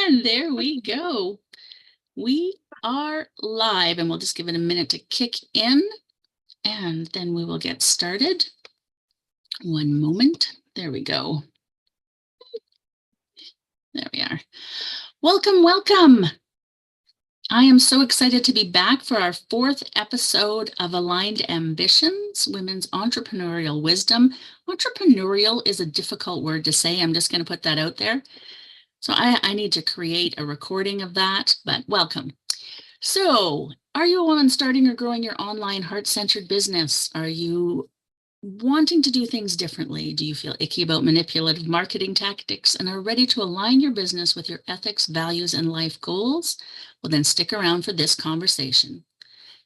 And there we go. We are live, and we'll just give it a minute to kick in, and then we will get started. One moment. There we go. There we are. Welcome, welcome. I am so excited to be back for our 4th episode of Aligned Ambitions, Women's Entrepreneurial Wisdom. Entrepreneurial is a difficult word to say. I'm just going to put that out there. So I need to create a recording of that, but welcome. So, are you a woman starting or growing your online heart-centered business? Are you wanting to do things differently? Do you feel icky about manipulative marketing tactics and are ready to align your business with your ethics, values, and life goals? Well, then stick around for this conversation.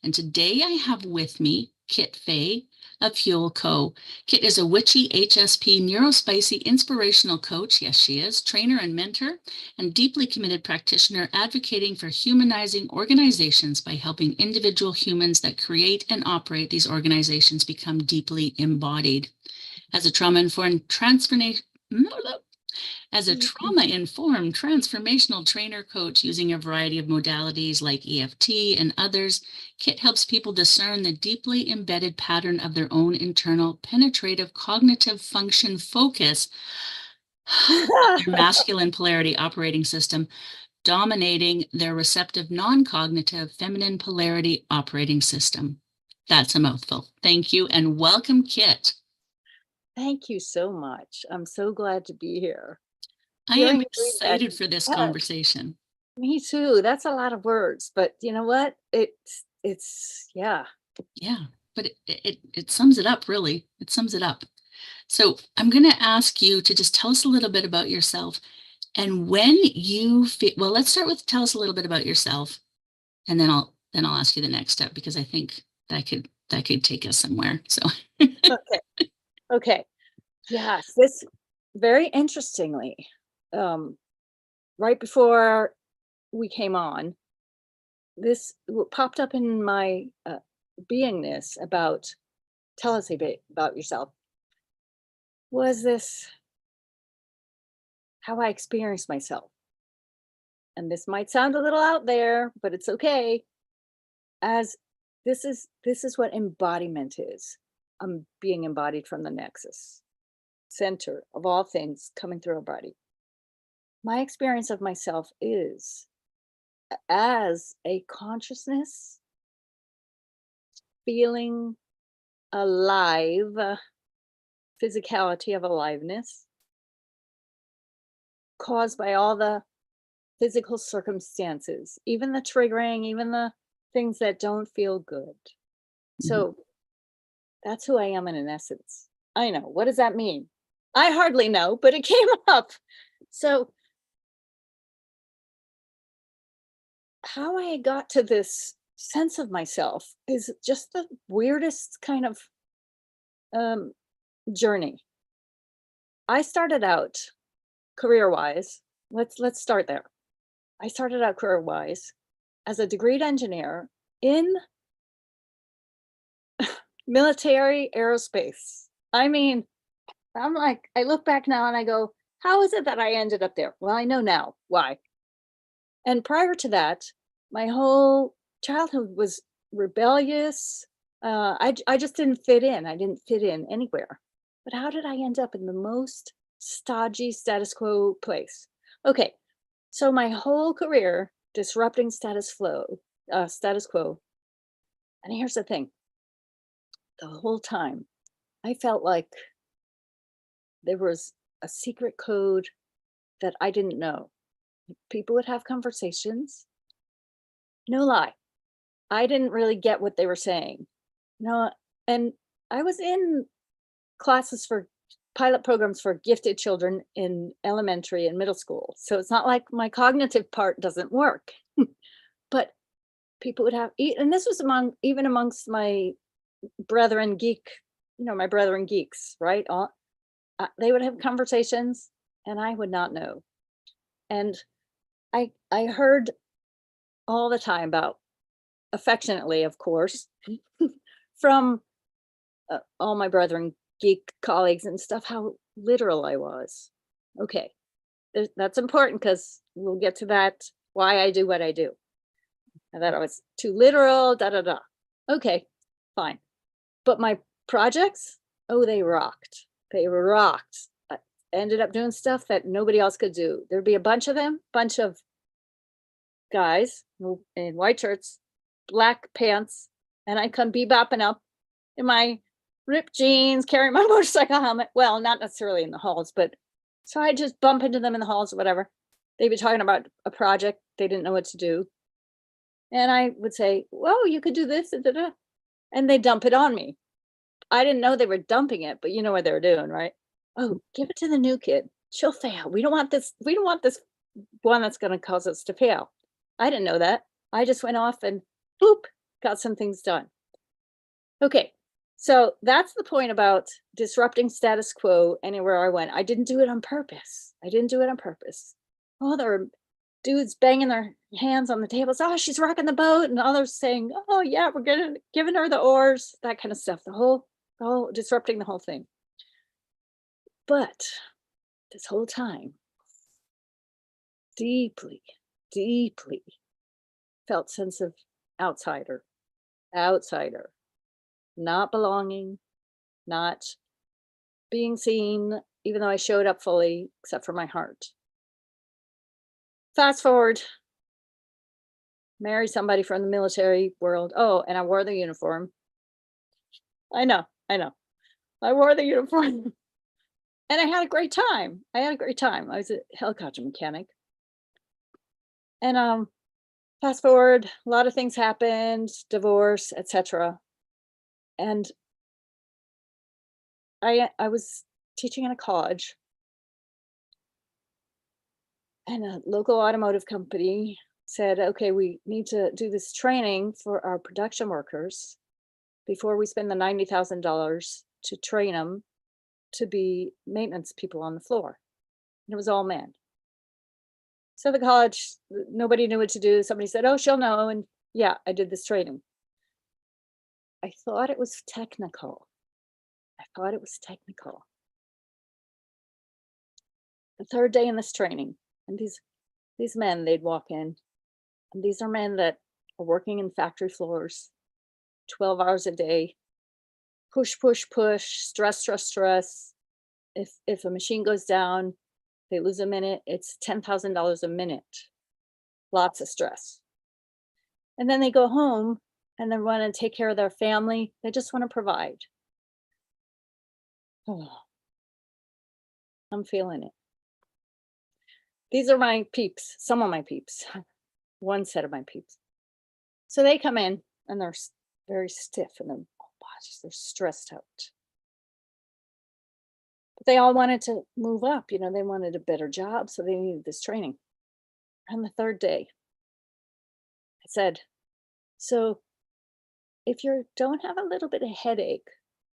And today I have with me Kit Fay of Fuel Co. Kit is a witchy HSP neurospicy inspirational coach, yes she is, trainer and mentor, and deeply committed practitioner advocating for humanizing organizations by helping individual humans that create and operate these organizations become deeply embodied. As a trauma-informed transformational trainer coach using a variety of modalities like EFT and others, Kit helps people discern the deeply embedded pattern of their own internal penetrative cognitive function focus, their masculine polarity operating system, dominating their receptive non-cognitive feminine polarity operating system. That's a mouthful. Thank you and welcome, Kit. Thank you so much. I'm so glad to be here. I am excited for this conversation. Me too. That's a lot of words, but you know what? It's yeah. Yeah, but it sums it up, really. It sums it up. So I'm going to ask you to just tell us a little bit about yourself. And when you feel, well, let's start with tell us a little bit about yourself, and then I'll ask you the next step because I think that could take us somewhere. So Okay. Okay. Yes, this very interestingly, right before we came on, this popped up in my beingness about tell us a bit about yourself. Was this how I experienced myself? And this might sound a little out there, but it's okay. As this is what embodiment is. I'm being embodied from the nexus, center of all things coming through our body. My experience of myself is as a consciousness feeling alive, physicality of aliveness caused by all the physical circumstances, even the triggering, even the things that don't feel good. So that's who I am in an essence. I know. What does that mean? I hardly know, but it came up. So how I got to this sense of myself is just the weirdest kind of um, journey. I started out career-wise. Let's start there. I started out career-wise as a degreed engineer in military aerospace. I mean, I'm like, I look back now and I go, how is it that I ended up there? Well, I know now why. And prior to that, my whole childhood was rebellious. I just didn't fit in. I didn't fit in anywhere. But how did I end up in the most stodgy status quo place? Okay, so my whole career disrupting status quo. And here's the thing: the whole time, I felt like there was a secret code that I didn't know. People would have conversations. No lie. I didn't really get what they were saying. No, and I was in classes for pilot programs for gifted children in elementary and middle school. So it's not like my cognitive part doesn't work. But people would have, and this was even amongst my brethren geek, my brethren geeks, right? They would have conversations and I would not know. And I heard all the time about, affectionately, of course, from all my brethren geek colleagues and stuff, how literal I was. Okay. That's important because we'll get to that, why I do what I do. I thought I was too literal, da da da. Okay, fine. But my projects, oh, they rocked. They rocked. I ended up doing stuff that nobody else could do. There'd be a bunch of them, bunch of guys in white shirts, black pants, and I'd come bebopping up in my ripped jeans, carrying my motorcycle helmet. Well, not necessarily in the halls, but so I just bump into them in the halls or whatever. They'd be talking about a project they didn't know what to do. And I would say, "Well, you could do this, da, da, da," and they dump it on me. I didn't know they were dumping it, but you know what they were doing, right? "Oh, give it to the new kid. She'll fail. We don't want this. We don't want this one that's going to cause us to fail." I didn't know that. I just went off and boop, got some things done. Okay. So that's the point about disrupting status quo anywhere I went. I didn't do it on purpose. I didn't do it on purpose. Oh, there were dudes banging their hands on the tables. Oh, she's rocking the boat. And others saying, oh, yeah, we're giving her the oars, that kind of stuff. The whole disrupting the whole thing. But this whole time, deeply, deeply felt sense of outsider, outsider, not belonging, not being seen, even though I showed up fully, except for my heart. Fast forward, marry somebody from the military world. Oh, and I wore the uniform. I know, I know. I wore the uniform and I had a great time. I had a great time. I was a helicopter mechanic. And fast forward, a lot of things happened, divorce, etc. And I was teaching in a college, and a local automotive company said, okay, we need to do this training for our production workers before we spend the $90,000 to train them to be maintenance people on the floor. And it was all men. So the college, nobody knew what to do. Somebody said, oh, she'll know. And yeah, I did this training. I thought it was technical. I thought it was technical. The third day in this training, and these men, they'd walk in, and these are men that are working in factory floors, 12 hours a day, push, push, push, stress, stress, stress. If a machine goes down, they lose a minute, it's $10,000 a minute. Lots of stress. And then they go home and they want to take care of their family. They just want to provide. Oh, I'm feeling it. These are my peeps, some of my peeps, one set of my peeps. So they come in and they're very stiff and they're stressed out. But they all wanted to move up, they wanted a better job, so they needed this training. On the third day, I said, so if you don't have a little bit of headache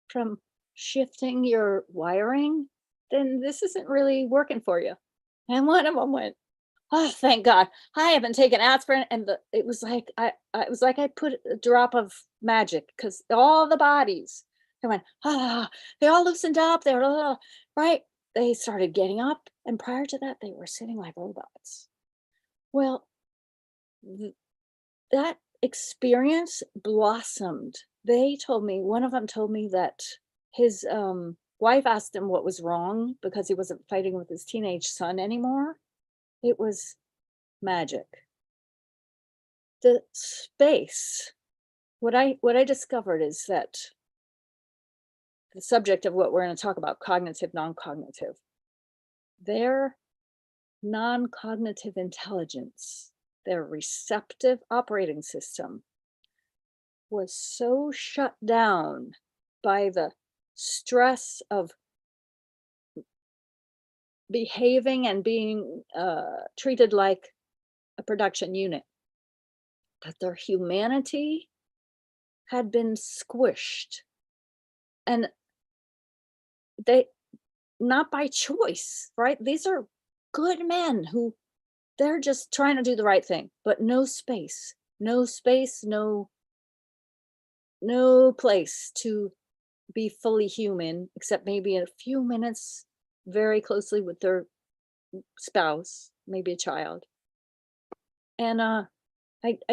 from shifting your wiring, then this isn't really working for you. And one of them went, oh, thank God. I haven't taken aspirin. And it was like I put a drop of magic, because all the bodies, they went, they all loosened up. They were right. They started getting up. And prior to that, they were sitting like robots. Well, that experience blossomed. One of them told me that his wife asked him what was wrong because he wasn't fighting with his teenage son anymore. It was magic. The space, what I discovered is that the subject of what we're going to talk about, cognitive, non-cognitive, their non-cognitive intelligence, their receptive operating system was so shut down by the stress of behaving and being treated like a production unit, that their humanity had been squished. And they, not by choice, right? These are good men who they're just trying to do the right thing, but no space, no place to be fully human, except maybe a few minutes very closely with their spouse, maybe a child. And I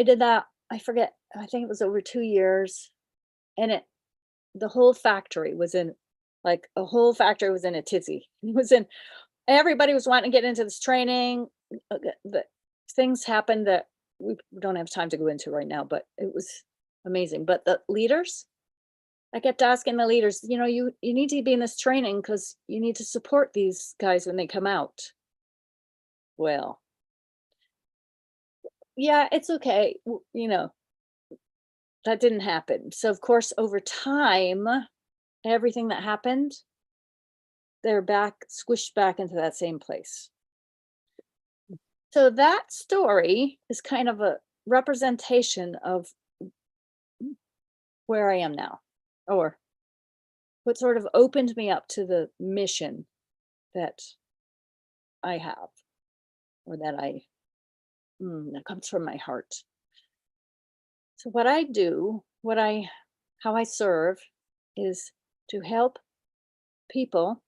did that, I forget, I think it was over 2 years, and the whole factory was in, like, a whole factory was in a tizzy. It was in Everybody was wanting to get into this training. The things happened that we don't have time to go into right now, but it was amazing. But the leaders, I kept asking the leaders, you need to be in this training because you need to support these guys when they come out. Well, yeah, it's okay. That didn't happen. So of course, over time, everything that happened, they're back, squished back into that same place. So that story is kind of a representation of where I am now, or what sort of opened me up to the mission that I have, or that comes from my heart. So what I do, how I serve is to help people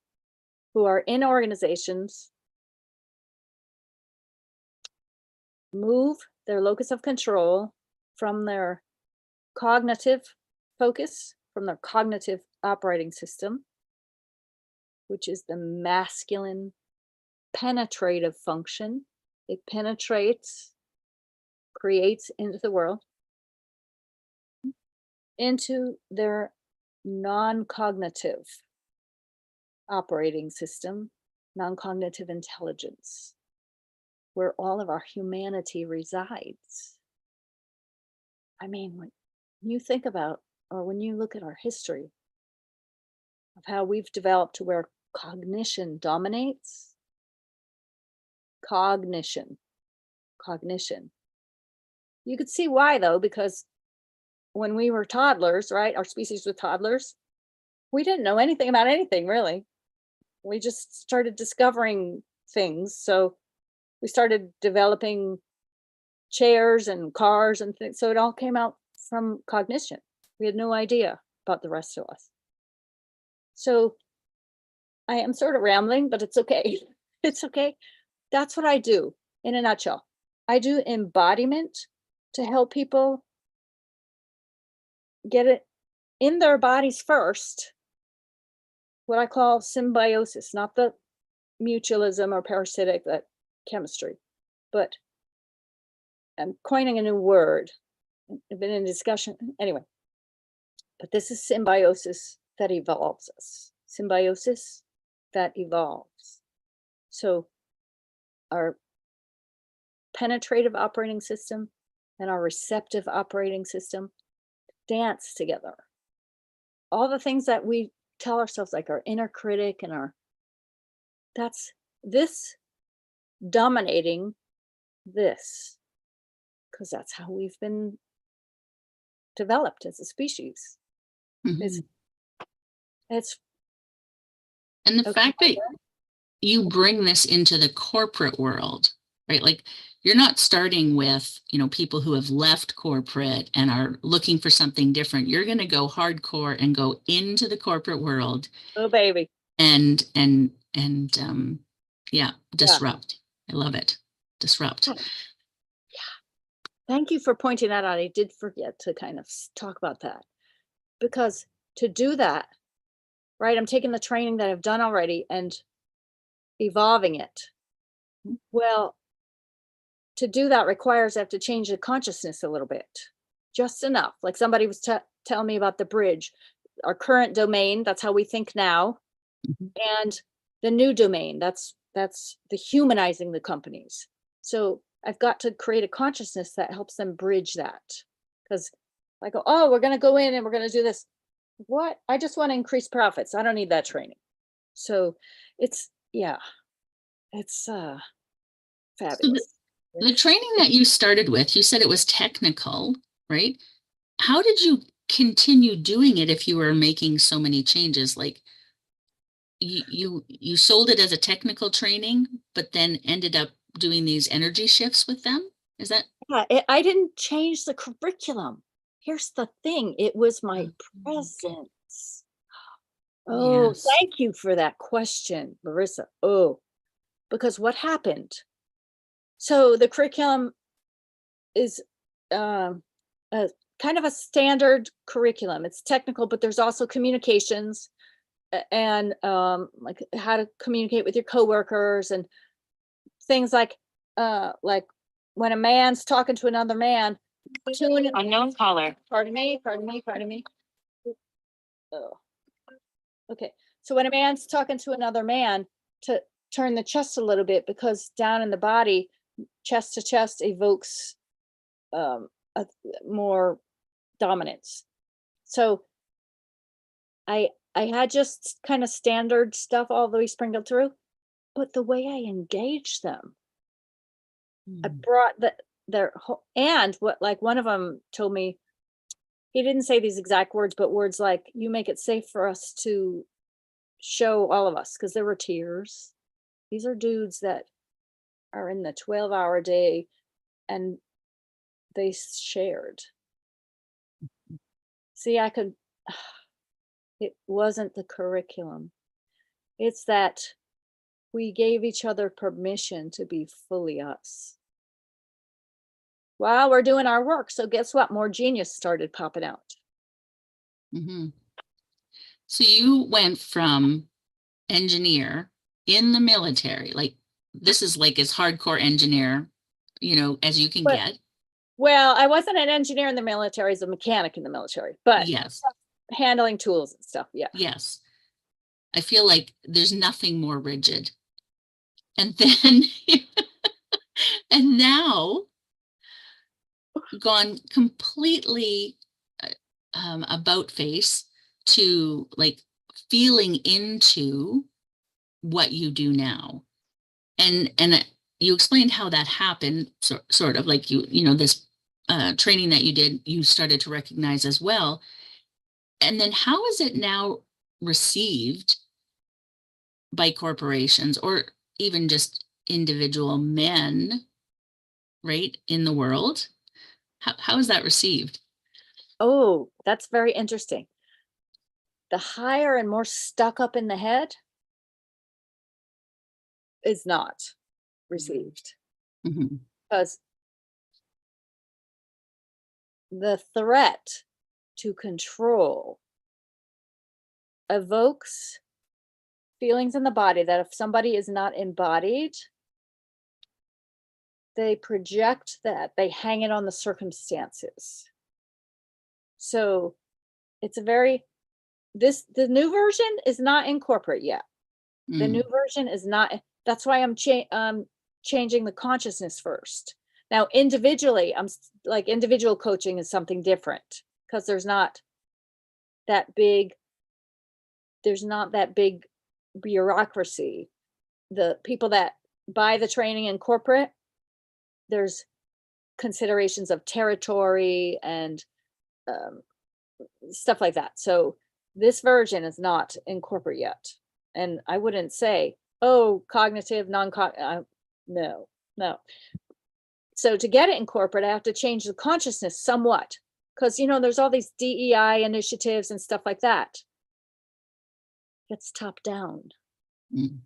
who are in organizations move their locus of control from their cognitive focus, from their cognitive operating system, which is the masculine penetrative function. It penetrates, creates into the world, into their non cognitive operating system, non cognitive intelligence, where all of our humanity resides. I mean, when you think about, or when you look at our history of how we've developed to where cognition dominates, cognition, cognition. You could see why, though, because when we were toddlers, right, our species was toddlers, we didn't know anything about anything, really. We just started discovering things. So we started developing chairs and cars and things. So it all came out from cognition. We had no idea about the rest of us. So I am sort of rambling, but it's okay. It's okay. That's what I do in a nutshell. I do embodiment to help people get it in their bodies first, what I call symbiosis, not the mutualism or parasitic, that chemistry, but I'm coining a new word. I've been in discussion anyway, but this is symbiosis that evolves us. Symbiosis that evolves. So our penetrative operating system and our receptive operating system dance together. All the things that we tell ourselves, like our inner critic and that's this dominating this, because that's how we've been developed as a species. It's Mhm. it's And the okay. fact that you bring this into the corporate world, right? Like you're not starting with, people who have left corporate and are looking for something different. You're going to go hardcore and go into the corporate world Oh baby. and yeah, Yeah. disrupt. I love it. Disrupt. Thank you for pointing that out. I did forget to kind of talk about that, because to do that, right, I'm taking the training that I've done already and evolving it. Well, to do that requires I have to change the consciousness a little bit, just enough. Like somebody was telling me about the bridge, our current domain, that's how we think now, Mhm. and the new domain, that's the humanizing the companies. So I've got to create a consciousness that helps them bridge that. Because I go, oh, we're going to go in and we're going to do this. What? I just want to increase profits. I don't need that training. So yeah, it's So the, fabulous. the It's training that you started with, you said it was technical, right? How did you continue doing it if you were making so many changes? Like you sold it as a technical training, but then ended up doing these energy shifts with them? Is that? Yeah, I didn't change the curriculum. Here's the thing, it was my presence. Oh, Yes. thank you for that question, Larissa. Oh, because what happened? So the curriculum is a kind of a standard curriculum. It's technical, but there's also communications and like how to communicate with your coworkers and things like when a man's talking to another man. Unknown caller. Pardon me, pardon me, pardon me. Oh, okay. So when a man's talking to another man, to turn the chest a little bit, because down in the body, chest to chest evokes a more dominance. So I had just kind of standard stuff all the way sprinkled through, but the way I engaged them, I brought their whole, and what, like, one of them told me, he didn't say these exact words, but words like, "You make it safe for us to show all of us," because there were tears. These are dudes that are in the 12-hour day, and they shared. See, I could, it wasn't the curriculum. It's that we gave each other permission to be fully us while we're doing our work. So guess what? More genius started popping out. Mm-hmm. So you went from engineer in the military, like this is like as hardcore engineer, as you can But get. well, I wasn't an engineer in the military, as a mechanic in the military, but Yes. handling tools and stuff. Yeah. Yes. I feel like there's nothing more rigid. And then, and now gone completely about face to like feeling into what you do now. And you explained how that happened, sort of like this training that you did, you started to recognize as well. And then how is it now received by corporations or even just individual men, right, in the world? How is that received? Oh, that's very interesting. The higher and more stuck up in the head is not received, Mm-hmm. because the threat to control evokes feelings in the body that if somebody is not embodied, they project that, they hang it on the circumstances. So it's a very, the new version is not in corporate yet. The new version is not, that's why I'm changing the consciousness first. Now, individually, like, individual coaching is something different, because there's not that big bureaucracy. The people that buy the training in corporate, there's considerations of territory and stuff like that. So this version is not in corporate yet. And I wouldn't say, oh, cognitive, non-cognitive, no, no. So to get it in corporate, I have to change the consciousness somewhat, because, there's all these DEI initiatives and stuff like that. It's top down. Mm.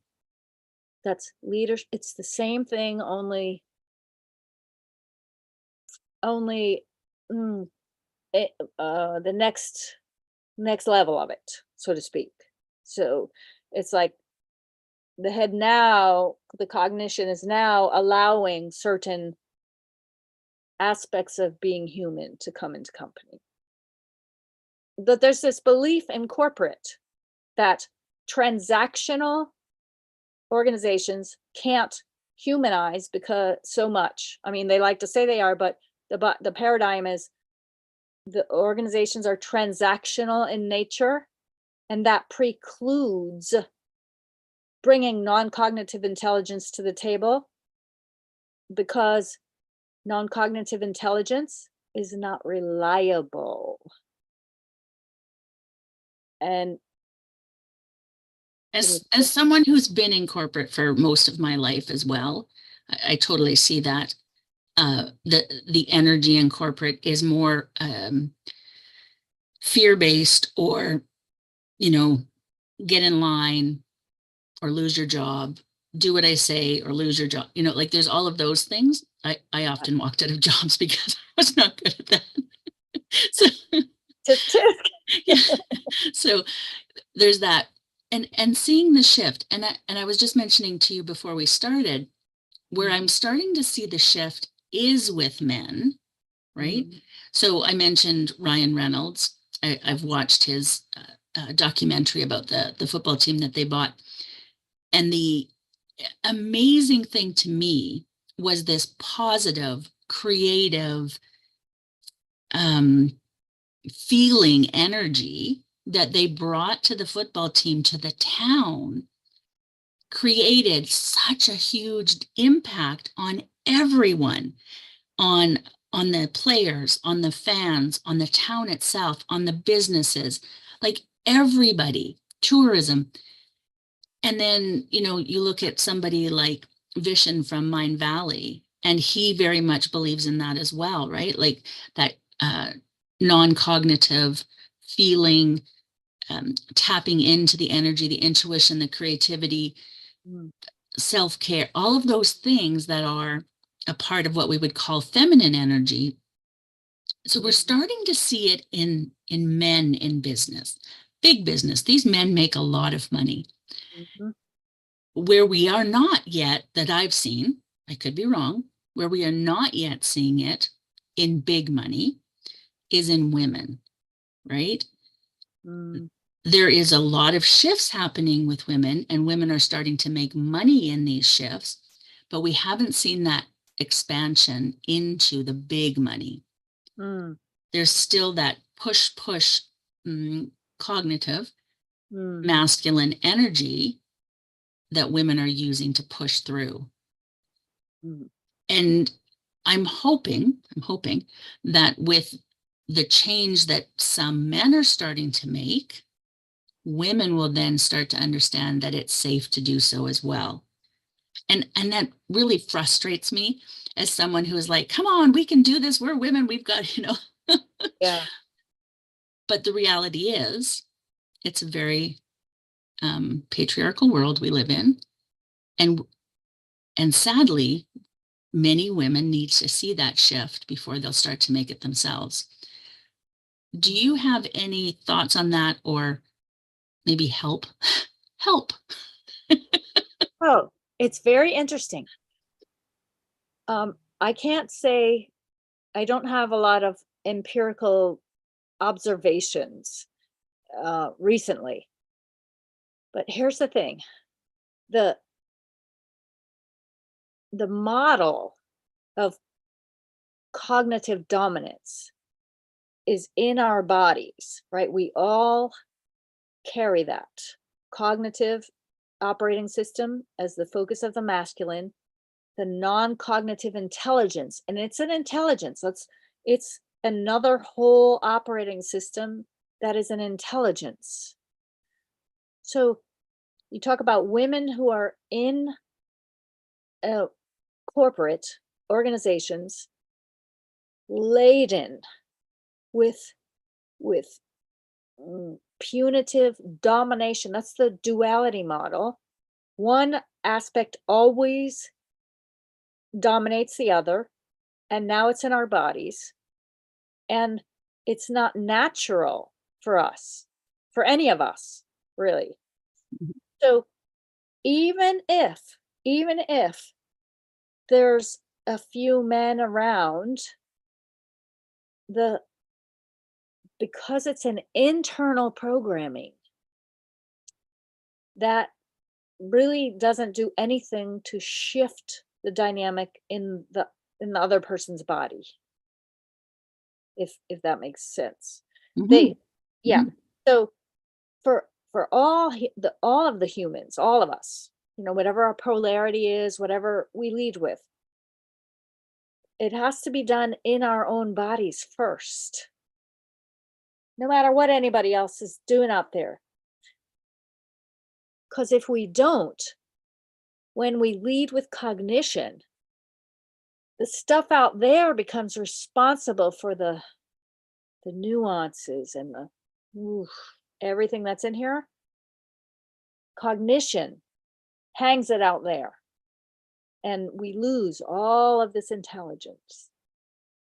That's leadership. It's the same thing, only the next level of it, so to speak. So it's like the head now, the cognition is now allowing certain aspects of being human to come into company. But there's this belief in corporate that transactional organizations can't humanize because so much. I mean, they like to say they are, but the paradigm is the organizations are transactional in nature, and that precludes bringing non-cognitive intelligence to the table, because non-cognitive intelligence is not reliable. And As someone who's been in corporate for most of my life as well, I totally see that. The energy in corporate is more fear-based, or get in line or lose your job, do what I say or lose your job. Like there's all of those things. I often walked out of jobs because I was not good at that. So Tisk, tisk. yeah. So there's that. And seeing the shift. And I was just mentioning to you before we started, where I'm starting to see the shift is with men, right? So I mentioned Ryan Reynolds. I've watched his documentary about the football team that they bought. And the amazing thing to me was this positive, creative feeling energy that they brought to the football team, to the town, created such a huge impact on everyone, on the players, on the fans, on the town itself, on the businesses, like everybody, tourism. And then, you look at somebody like Vishen from Mind Valley, and he very much believes in that as well, right? Like that non-cognitive feeling, tapping into the energy, the intuition, the creativity, self-care, all of those things that are a part of what we would call feminine energy. So we're starting to see it in men in business, big business. These men make a lot of money. Where we are not yet, that I've seen, I could be wrong, where we are not yet seeing it in big money is in women, right? There is a lot of shifts happening with women, and women are starting to make money in these shifts, but we haven't seen that expansion into the big money. There's still that push, cognitive, masculine energy that women are using to push through. And I'm hoping that with the change that some men are starting to make, women will then start to understand that it's safe to do so as well. And that really frustrates me as someone who is like, come on, we can do this. We're women. We've got, Yeah. But the reality is, it's a very patriarchal world we live in. And sadly, many women need to see that shift before they'll start to make it themselves. Do you have any thoughts on that, or maybe help? Oh, it's very interesting. I can't say, I don't have a lot of empirical observations recently. But here's the thing. The model of cognitive dominance is in our bodies, right? We all carry that cognitive operating system as the focus of the masculine, the non-cognitive intelligence, and it's an intelligence. It's another whole operating system that is an intelligence. So you talk about women who are in corporate organizations laden with punitive domination. That's the duality model. One aspect always dominates the other, and now it's in our bodies, and it's not natural for us, for any of us, really. So even if there's a few men around, because it's an internal programming that really doesn't do anything to shift the dynamic in the other person's body, if that makes sense. So for all of the humans, all of us, whatever our polarity is, whatever we lead with, it has to be done in our own bodies first, no matter what anybody else is doing out there. Because if we don't, when we lead with cognition, the stuff out there becomes responsible for the nuances and everything that's in here. Cognition hangs it out there. And we lose all of this intelligence.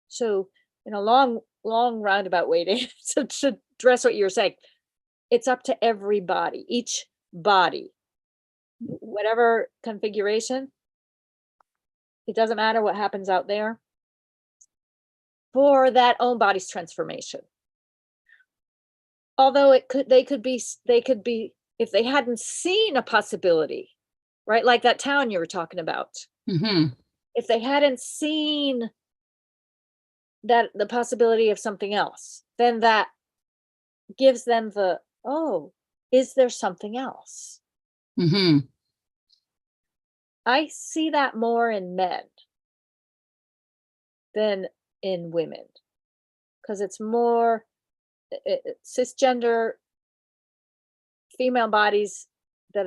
So, in a long, long roundabout way to address what you're saying, it's up to everybody, each body, whatever configuration, it doesn't matter what happens out there, for that own body's transformation. Although they could be, if they hadn't seen a possibility, right? Like that town you were talking about. Mm-hmm. If they hadn't seen that the possibility of something else, then that gives them the, oh, is there something else? Mm-hmm. I see that more in men than in women, because it's more cisgender female bodies that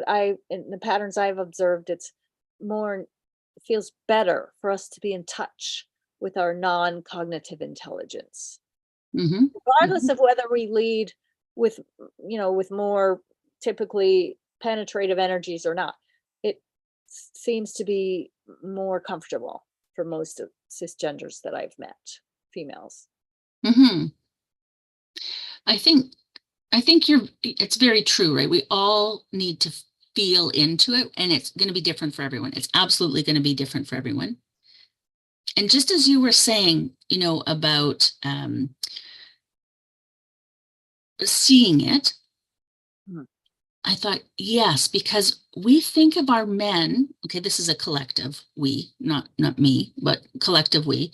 in the patterns I've observed, it's more, it feels better for us to be in touch with our non-cognitive intelligence, Mm-hmm. regardless of whether we lead with, with more typically penetrative energies or not. It seems to be more comfortable for most of cisgenders that I've met, females. Mm-hmm. I think it's very true, right? We all need to feel into it, and it's going to be different for everyone. It's absolutely going to be different for everyone. And just as you were saying, about seeing it, Mhm. I thought, yes, because we think of our men, okay, this is a collective we, not me, but collective we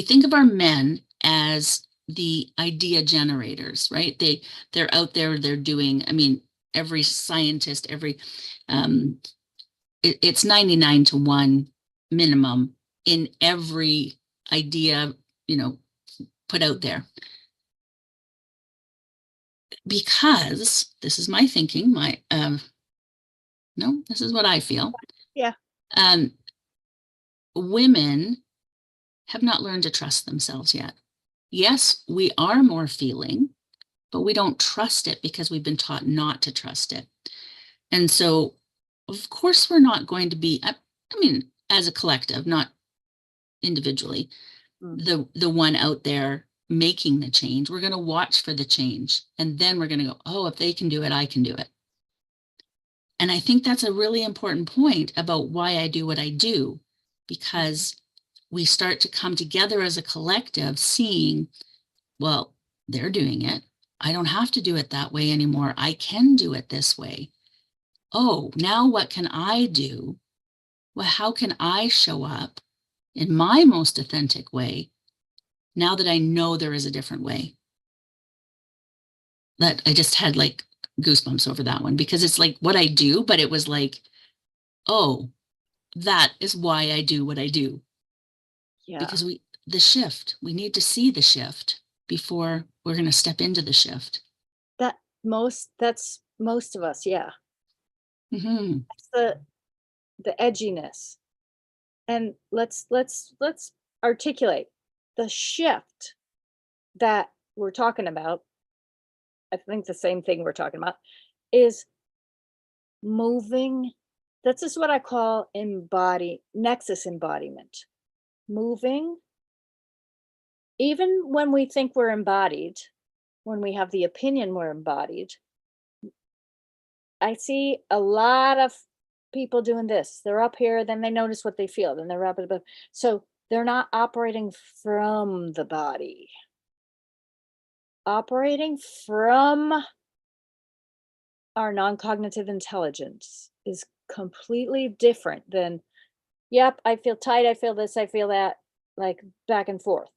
think of our men as the idea generators, right? They're out there, they're doing, I mean, every scientist, it's 99 to 1 minimum in every idea, put out there. Because this is my thinking, this is what I feel. Yeah. Women have not learned to trust themselves yet. Yes, we are more feeling, but we don't trust it because we've been taught not to trust it. And so, of course, we're not going to be, I mean, as a collective, not individually, the one out there making the change. We're going to watch for the change. And then we're going to go, oh, if they can do it, I can do it. And I think that's a really important point about why I do what I do, because we start to come together as a collective, seeing, well, they're doing it. I don't have to do it that way anymore. I can do it this way. Oh, now what can I do? Well, how can I show up in my most authentic way now that I know there is a different way? That I just had like goosebumps over that one, because it's like what I do, but it was like, oh, that is why I do what I do. Yeah. Because we need to see the shift before we're going to step into the shift. That's most of us. Yeah. Mm-hmm. That's the edginess. And let's articulate the shift that we're talking about. I think the same thing we're talking about is moving. This is what I call nexus embodiment. Moving, even when we think we're embodied, when we have the opinion we're embodied, I see a lot of people doing this. They're up here, then they notice what they feel, then they're up above. So they're not operating from the body. Operating from our non-cognitive intelligence is completely different than, yep, I feel tight, I feel this, I feel that, like back and forth.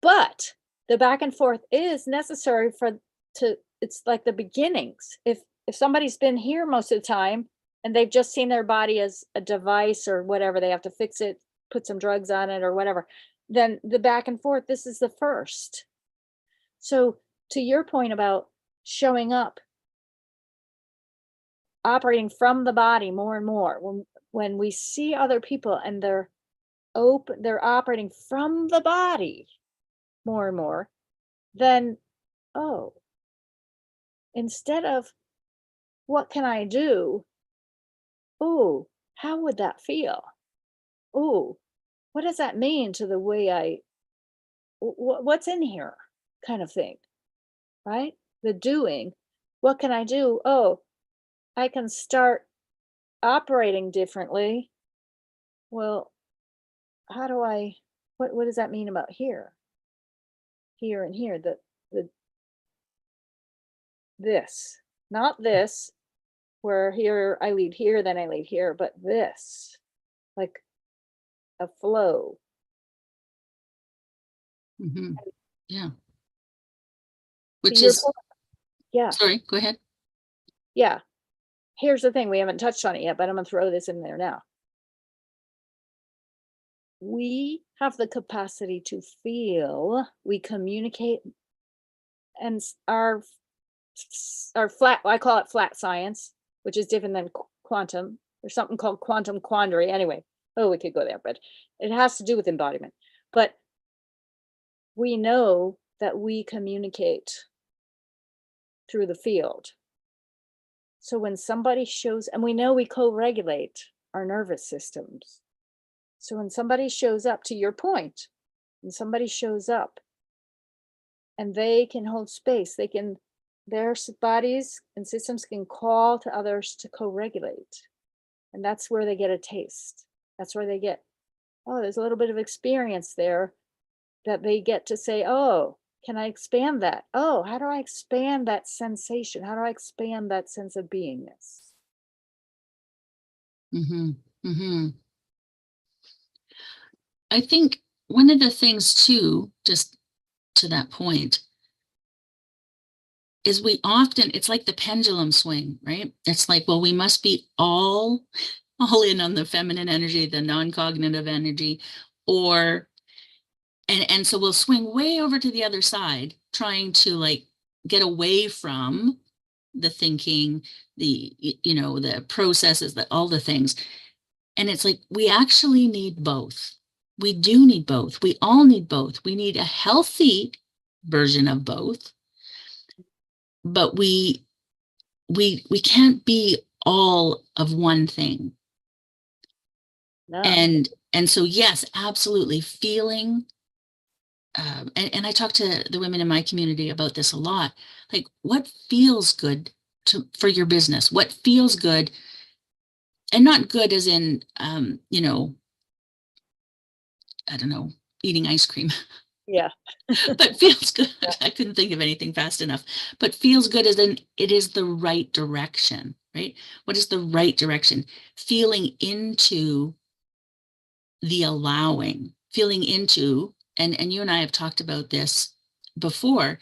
But the back and forth is necessary it's like the beginnings. If somebody's been here most of the time and they've just seen their body as a device or whatever, they have to fix it, put some drugs on it or whatever, then the back and forth, this is the first. So to your point about showing up, operating from the body more and more, when we see other people and they're operating from the body more and more, then, oh, instead of what can I do, oh, how would that feel? Oh, what does that mean to the way what's in here kind of thing, right? The doing, what can I do? Oh, I can start operating differently. Well, how do I, what does that mean about here, here and here? The, this, not this, where here I lead here, then I lead here, but this, like a flow. Mhm. Yeah. To Which your is, point, yeah, sorry, go ahead. yeah. Here's the thing, we haven't touched on it yet, but I'm gonna throw this in there now. We have the capacity to feel, we communicate, and our flat, I call it flat science, which is different than quantum. There's something called quantum quandary. Anyway, oh, we could go there, but it has to do with embodiment. But we know that we communicate through the field. So when somebody shows, and we know we co-regulate our nervous systems. So when somebody shows up, to your point, when somebody shows up and they can hold space, they can, their bodies and systems can call to others to co-regulate. And that's where they get a taste. That's where they get, oh, there's a little bit of experience there that they get to say, oh, can I expand that? Oh, how do I expand that sensation? How do I expand that sense of beingness? Hmm. Hmm. I think one of the things too, just to that point, is we often, it's like the pendulum swing, right? It's like, well, we must be all in on the feminine energy, the non-cognitive energy, or and so we'll swing way over to the other side, trying to like get away from the thinking, the processes, that all the things. And it's like we actually need both. We do need both. We all need both. We need a healthy version of both, but we can't be all of one thing. No. And so yes, absolutely feeling, and I talk to the women in my community about this a lot, like what feels good for your business, what feels good, and not good as in I don't know, eating ice cream. Yeah. But feels good. Yeah. I couldn't think of anything fast enough. But feels good as in it is the right direction, right? What is the right direction? Feeling into the allowing, feeling into, and you and I have talked about this before.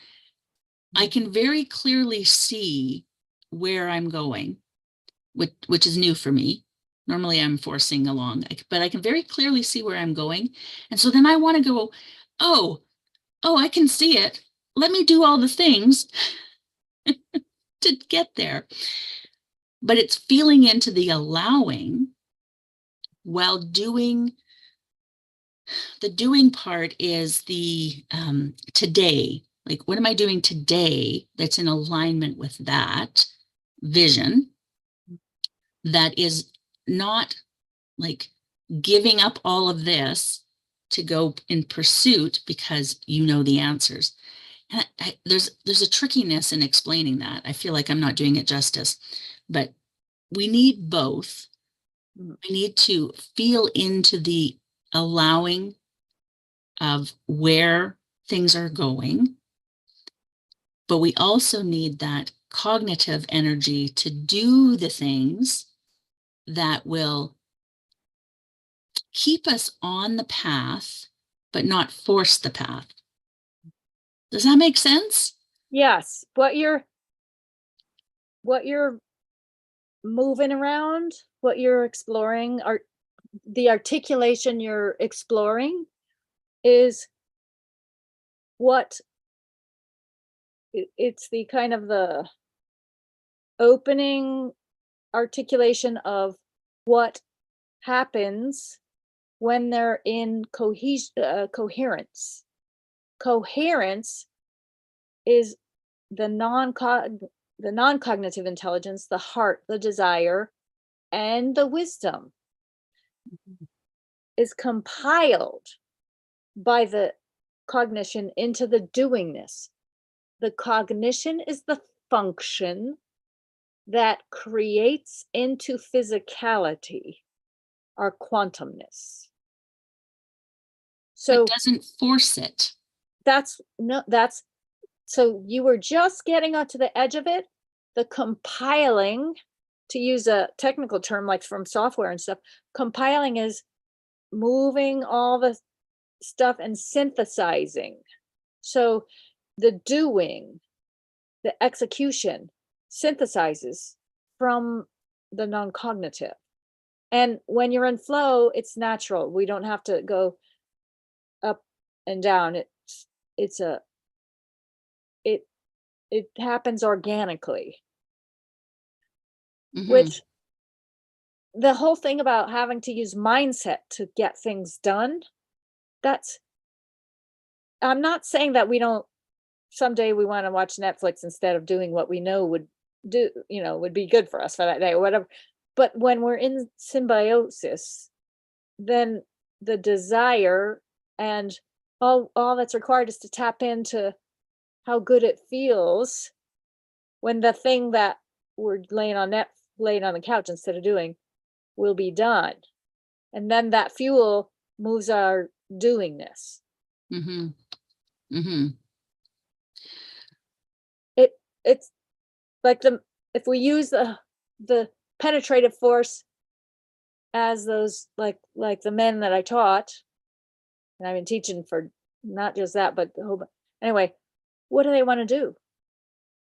I can very clearly see where I'm going, which is new for me. Normally I'm forcing along, but I can very clearly see where I'm going. And so then I want to go, oh, I can see it. Let me do all the things to get there. But it's feeling into the allowing while doing. The doing part is the today. Like, what am I doing today that's in alignment with that vision, that is not like giving up all of this to go in pursuit because you know the answers. And there's a trickiness in explaining that. I feel like I'm not doing it justice, but we need both. We need to feel into the allowing of where things are going, but we also need that cognitive energy to do the things that will keep us on the path, but not force the path. Does that make sense? Yes. What you're moving around, what you're exploring, or the articulation you're exploring is what it's the kind of the opening articulation of what happens when they're in coherence. Coherence is the non-cognitive intelligence, the heart, the desire, and the wisdom is compiled by the cognition into the doingness. The cognition is the function that creates into physicality our quantumness. But So doesn't force it. that's so you were just getting onto the edge of it. The compiling, to use a technical term like from software and stuff, compiling is moving all the stuff and synthesizing. So the doing, the execution synthesizes from the non-cognitive. And when you're in flow, it's natural. We don't have to go up and down. It happens organically. Mhm. Which the whole thing about having to use mindset to get things done, that's, I'm not saying that we don't, someday we want to watch Netflix instead of doing what we know would do, would be good for us for that day or whatever. But when we're in symbiosis, then the desire and all that's required is to tap into how good it feels when the thing that we're laying on the couch instead of doing will be done. And then that fuel moves our doingness. Mhm. Mhm. It's like if we use the penetrative force as those like the men that I taught, and I've been teaching for not just that, but the whole, anyway, what do they want to do?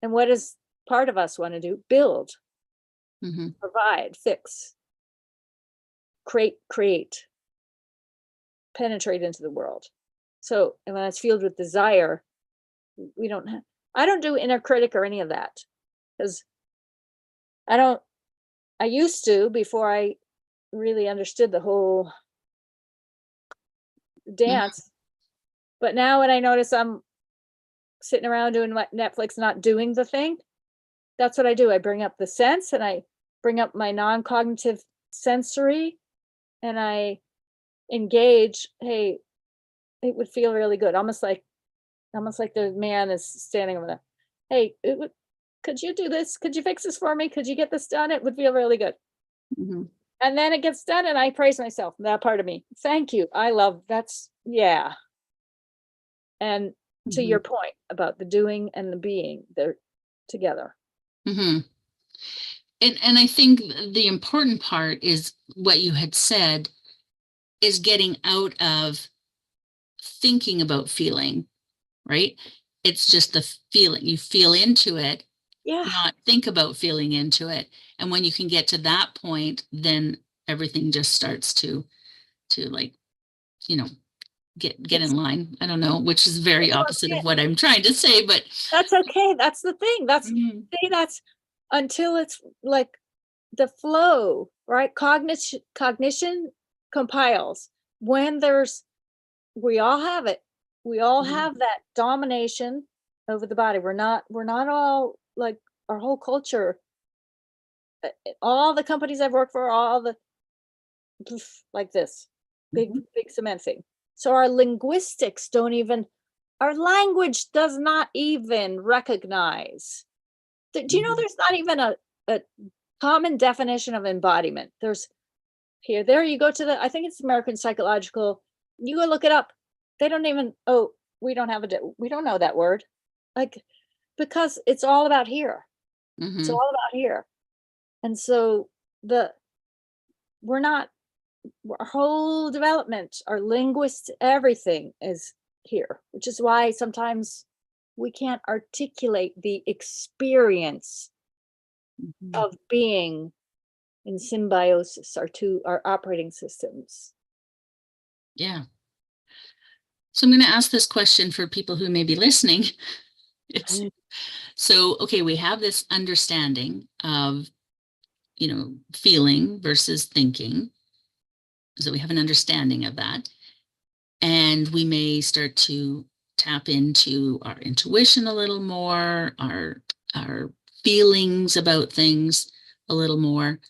And what does part of us want to do? Build, Mhm. provide, fix, create, penetrate into the world. So, and when it's fueled with desire, we don't have, I don't do inner critic or any of that because I used to before I really understood the whole Mhm. dance. But now when I notice I'm sitting around doing Netflix, not doing the thing, that's what I do. I bring up the sense and I bring up my non-cognitive sensory and I engage. Hey, it would feel really good. Almost like the man is standing over there. Hey, could you do this? Could you fix this for me? Could you get this done? It would feel really good. Mhm. And then it gets done and I praise myself, that part of me. Thank you. I love that's, yeah. And to Mhm. your point about the doing and the being, they're together. Mhm. And I think the important part is what you had said is getting out of thinking about feeling, right? It's just the feeling. You feel into it, Yeah. not think about feeling into it. And when you can get to that point, then everything just starts to like, you know, get in It's line. I don't know, which is very it's opposite okay. of what I'm trying to say, but That's okay. That's the thing. Mhm. That's until it's like the flow, right? Cognition compiles when we all have it. We all Mhm. have that domination over the body. We're not all like our whole culture. All the companies I've worked for, all the like this Mhm. big cement thing. So our linguistics don't even, our language does not even recognize. Do you know Mhm. there's not even a common definition of embodiment? There's there you go to the, I think it's American Psychological, you go look it up. They don't even, oh, we don't have we don't know that word. Like, because it's all about here. It's Mhm. all about here. And so the we're not, our whole development, our linguist, everything is here, which is why sometimes we can't articulate the experience Mhm. of being in symbiosis, our operating systems. Yeah. So I'm going to ask this question for people who may be listening. It's so, okay, we have this understanding of, feeling versus thinking. So we have an understanding of that. And we may start to tap into our intuition a little more, our feelings about things a little more.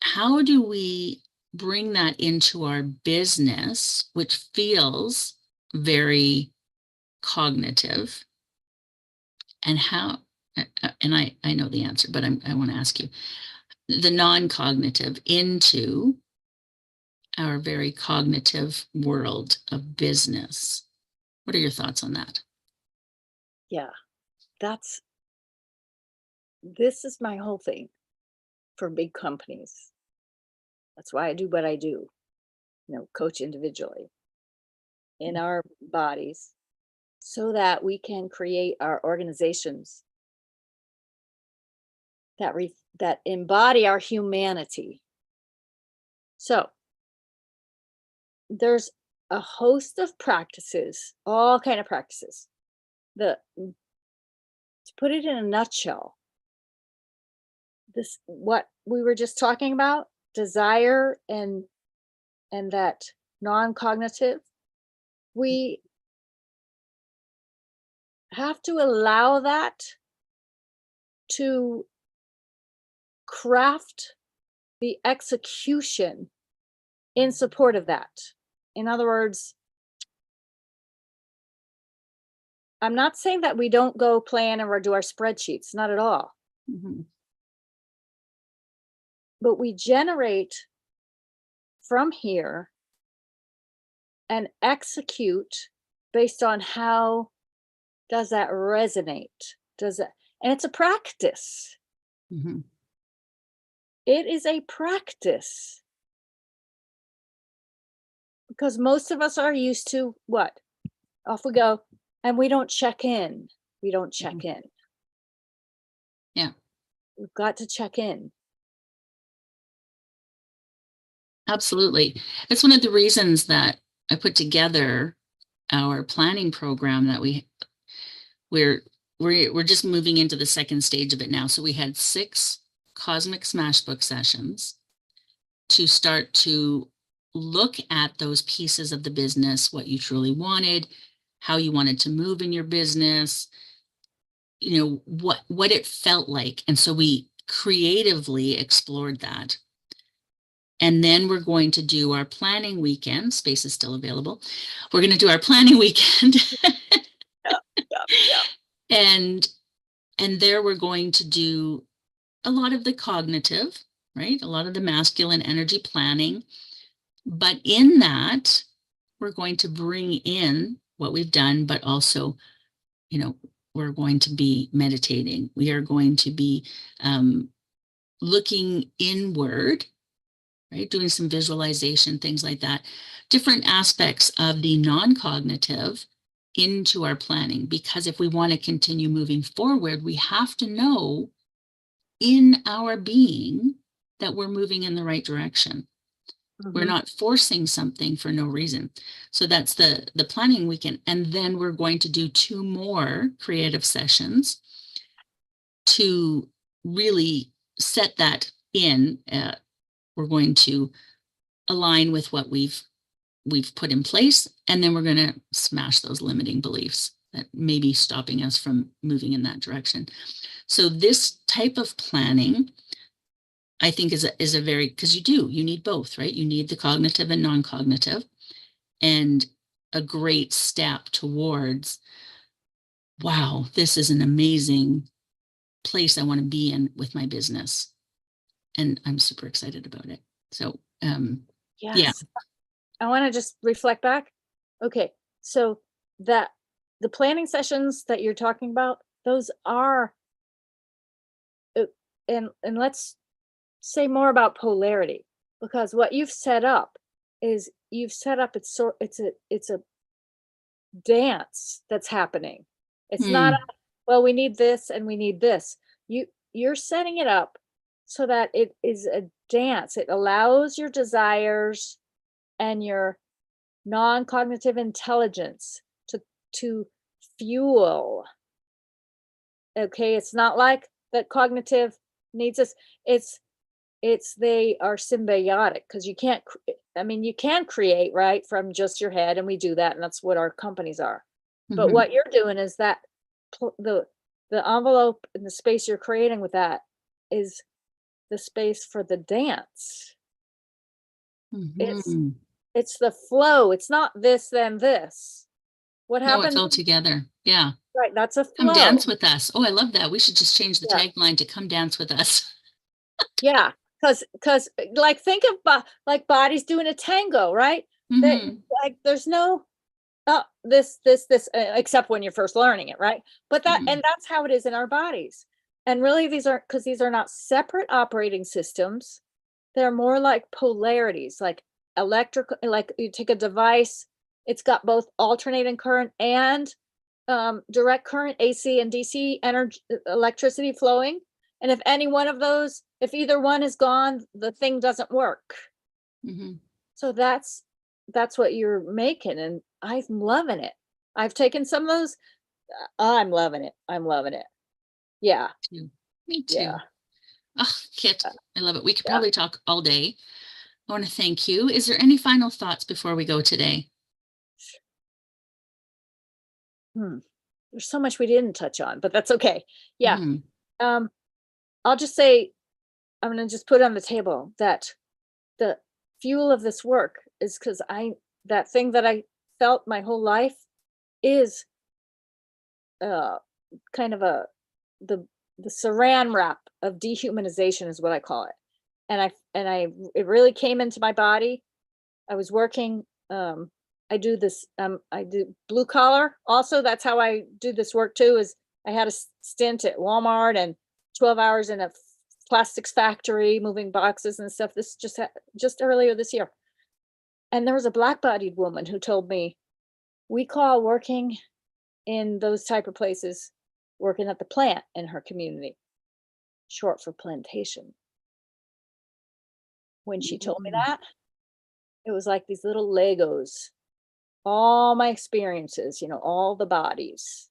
how do we bring that into our business, which feels very cognitive, and how, and I know the answer, but I want to ask you, the non-cognitive into our very cognitive world of business. What are your thoughts on that? Yeah, this is my whole thing for big companies. That's why I do what I do, coach individually in our bodies so that we can create our organizations that embody our humanity. So there's a host of practices, all kind of practices. To put it in a nutshell, this what we were just talking about, desire and that non-cognitive, we have to allow that to craft the execution in support of that. In other words, I'm not saying that we don't go plan or do our spreadsheets, not at all. Mm-hmm. But we generate from here and execute based on how does that resonate? And it's a practice. Mm-hmm. It is a practice. Because most of us are used to what? Off we go. And we don't check in. We don't check Mm-hmm. in. Yeah. We've got to check in. Absolutely. It's one of the reasons that I put together our planning program that we're just moving into the second stage of it now. So we had 6 cosmic smash book sessions to start to look at those pieces of the business, what you truly wanted, how you wanted to move in your business, what it felt like. And so we creatively explored that. And then we're going to do our planning weekend. Space is still available. We're going to do our planning weekend. Yeah. And there we're going to do a lot of the cognitive, right? A lot of the masculine energy planning. But in that, we're going to bring in what we've done, but also, we're going to be meditating. We are going to be looking inward, right? Doing some visualization, things like that. Different aspects of the non-cognitive into our planning, because if we want to continue moving forward, we have to know in our being that we're moving in the right direction. We're not forcing something for no reason. So that's the planning weekend. And then we're going to do 2 more creative sessions to really set that in. We're going to align with what we've put in place, and then we're going to smash those limiting beliefs that may be stopping us from moving in that direction. So this type of planning, I think, is a very, because you need both, right? You need the cognitive and non-cognitive, and a great step towards, wow, this is an amazing place I want to be in with my business. And I'm super excited about it. So, Yes. yeah. I want to just reflect back. Okay. So the planning sessions that you're talking about, those are, and let's say more about polarity, because what you've set up is it's a dance that's happening. It's not well, we need this and we need this. You're setting it up so that it is a dance. It allows your desires and your non-cognitive intelligence to fuel. Okay, it's not like that cognitive needs us. It's they are symbiotic, because you can't you can create right from just your head, and we do that, and that's what our companies are. But what you're doing is that the envelope and the space you're creating with that is the space for the dance. Mhm. It's the flow. It's not this, then this. What No, it's happens? all together. Yeah. Right, that's a Come flow. dance with us. Oh, I love that. We should just change the Yeah. tagline to come dance with us. Yeah, because like think of like bodies doing a tango, right? That Mhm. like there's no except when you're first learning it, right? But Mhm. that's how it is in our bodies. And really these are not separate operating systems. They're more like polarities, like electrical, like you take a device, it's got both alternating current and direct current, AC and DC energy, electricity flowing. And if any one of those, if either one is gone, the thing doesn't work. Mhm. So that's what you're making, and I'm loving it. I've taken some of those. I'm loving it. I'm loving it. Yeah, Too. Me yeah, too. Oh, Kit, I love it. We could yeah. probably talk all day. I want to thank you. Is there any final thoughts before we go today? Hmm. There's so much we didn't touch on, but that's okay. Yeah. Mhm. Um, I'll just say I'm gonna just put on the table that the fuel of this work is because that thing that I felt my whole life is uh kind of the the saran wrap of dehumanization is what I call it. And I it really came into my body. I was working I do this I do blue collar also. That's how I do this work too. Is I had a stint at Walmart and 12 hours in a plastics factory moving boxes and stuff. This just earlier this year. And there was a black-bodied woman who told me, "We call working in those type of places working at the plant in her community, short for plantation." When she told me Mhm. that, it was like these little Legos, all my experiences, all the bodies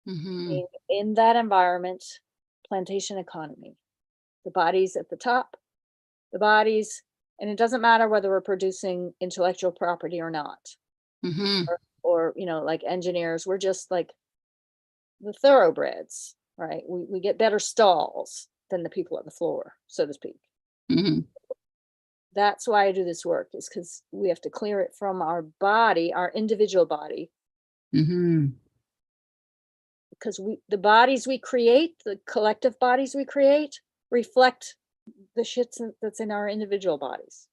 Mhm. in that environment, plantation economy, the bodies at the top, the bodies, and it doesn't matter whether we're producing intellectual property or not, Mhm. or like engineers, we're just like the thoroughbreds, right? We get better stalls than the people on the floor, so to speak. Mhm. That's why I do this work, is because we have to clear it from our body, our individual body, Mhm. because the bodies we create, the collective bodies we create, reflect the that's in our individual bodies.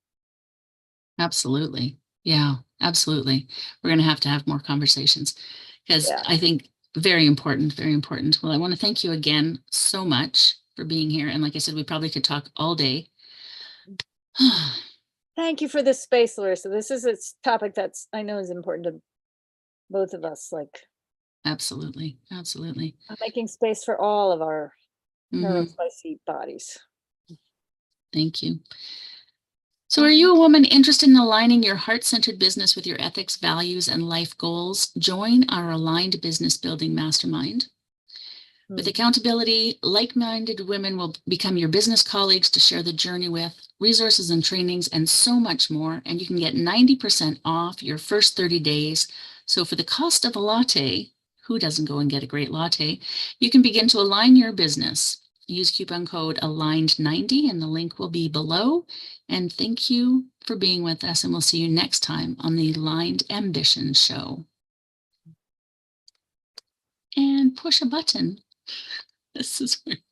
Absolutely. Yeah, absolutely. We're going to have more conversations because Yeah. I think very important, very important. Well, I want to thank you again so much for being here. And like I said, we probably could talk all day. Thank you for this space, Larissa. This is a topic that's I know is important to both of us. Like Absolutely. Absolutely. making space for all of our Hmm. neurospicy bodies. Thank you. So, are Mhm. you a woman interested in aligning your heart centered business with your ethics, values, and life goals? Join our Aligned Business Building Mastermind. With Mm. accountability, like minded women will become your business colleagues to share the journey with, resources and trainings, and so much more. And you can get 90% off your first 30 days. So, for the cost of a latte, who doesn't go and get a great latte? You can begin to align your business. Use coupon code aligned90 and the link will be below. And thank you for being with us. And we'll see you next time on the Aligned Ambition Show. And push a button. This is weird.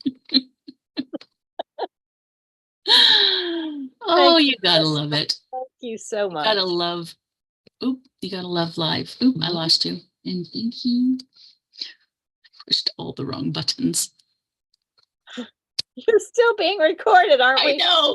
Oh, Thank you, you gotta Larissa. love it. Thank you so You gotta much. love, you gotta love live. I lost you. And thank you. Pushed all the wrong buttons. You're still being recorded, aren't I we? know.